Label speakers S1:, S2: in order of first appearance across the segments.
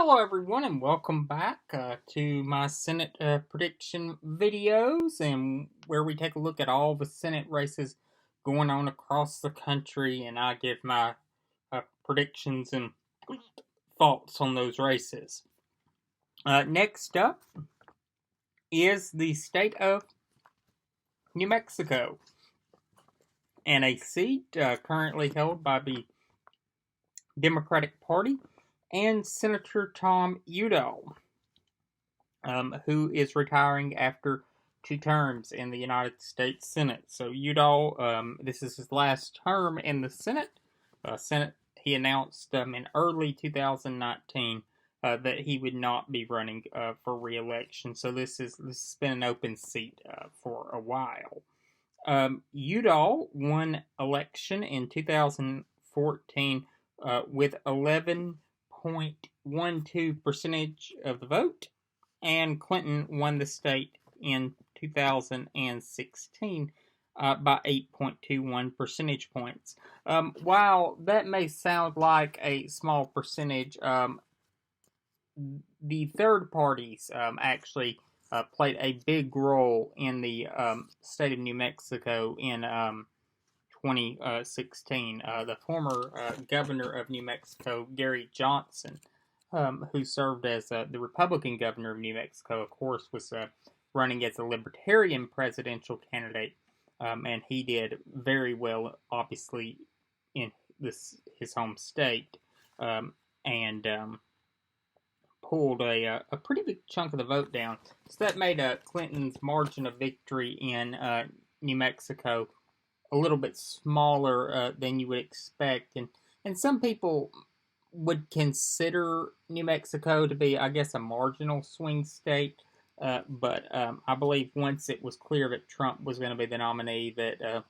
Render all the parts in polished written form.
S1: Hello, everyone, and welcome back to my Senate prediction videos, and where we take a look at all the Senate races going on across the country, and I give my predictions and thoughts on those races. Next up is the state of New Mexico, and a seat currently held by the Democratic Party and Senator Tom Udall. Who is retiring after 2 terms in the United States Senate. So Udall, this is his last term in the Senate. He announced in early 2019 that he would not be running for re-election. So this has been an open seat for a while. Udall won election in 2014 with 11.12% of the vote. And Clinton won the state in 2016 by 8.21 percentage points. While that may sound like a small percentage, the third parties actually played a big role in the state of New Mexico in 2016. The former governor of New Mexico, Gary Johnson, who served as the Republican governor of New Mexico, of course, was running as a Libertarian presidential candidate, and he did very well, obviously, in his home state, and pulled a pretty big chunk of the vote down. So that made Clinton's margin of victory in New Mexico a little bit smaller than you would expect, and some people would consider New Mexico to be, I guess, a marginal swing state. But I believe once it was clear that Trump was going to be the nominee, that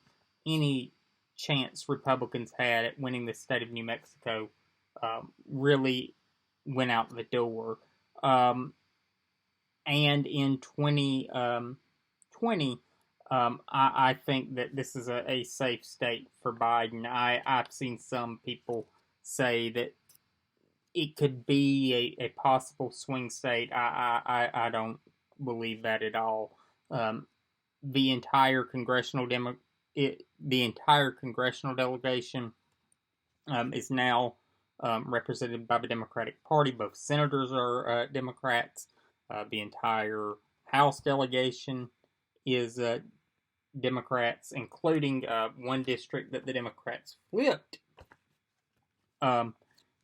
S1: any chance Republicans had at winning the state of New Mexico really went out the door. And in 2020, I think that this is a safe state for Biden. I've seen some people say that it could be a possible swing state. I don't believe that at all. The entire congressional delegation is now represented by the Democratic Party. Both senators are Democrats. The entire House delegation is Democrats, including one district that the Democrats flipped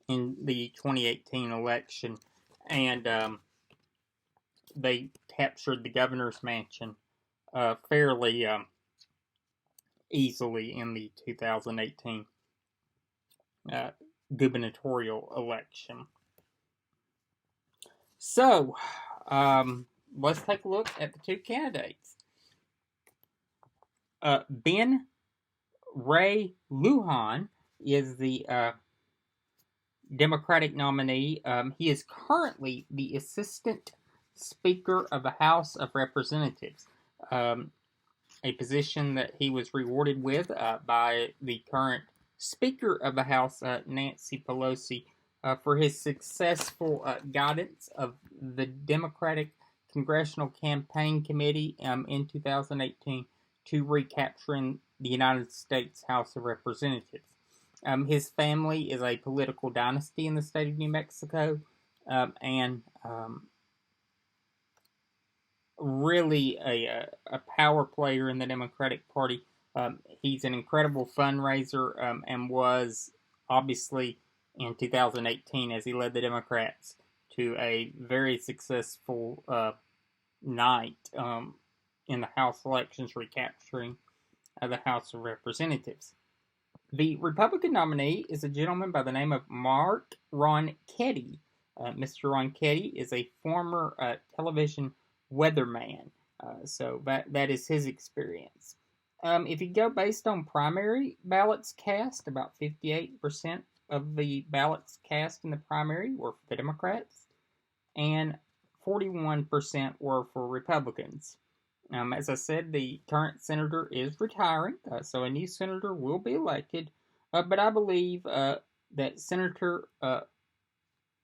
S1: in the 2018 election, and they captured the governor's mansion fairly easily in the 2018 gubernatorial election. So, let's take a look at the two candidates. Ben Ray Lujan is the Democratic nominee. He is currently the Assistant Speaker of the House of Representatives, a position that he was rewarded with by the current Speaker of the House, Nancy Pelosi, for his successful guidance of the Democratic Congressional Campaign Committee in 2018 to recapturing the United States House of Representatives. His family is a political dynasty in the state of New Mexico, and really a power player in the Democratic Party. He's an incredible fundraiser, and was obviously in 2018 as he led the Democrats to a very successful night in the House elections, recapturing the House of Representatives. The Republican nominee is a gentleman by the name of Mark Ronchetti. Mr. Ronchetti is a former television weatherman, so that is his experience. If you go based on primary ballots cast, about 58% of the ballots cast in the primary were for the Democrats, and 41% were for Republicans. As I said, the current senator is retiring, so a new senator will be elected. But I believe that Senator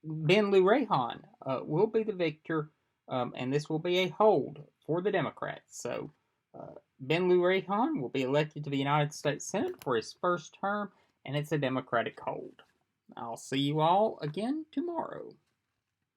S1: Ben Lou Rayhan will be the victor, and this will be a hold for the Democrats. So Ben Lou Rayhan will be elected to the United States Senate for his first term, and it's a Democratic hold. I'll see you all again tomorrow.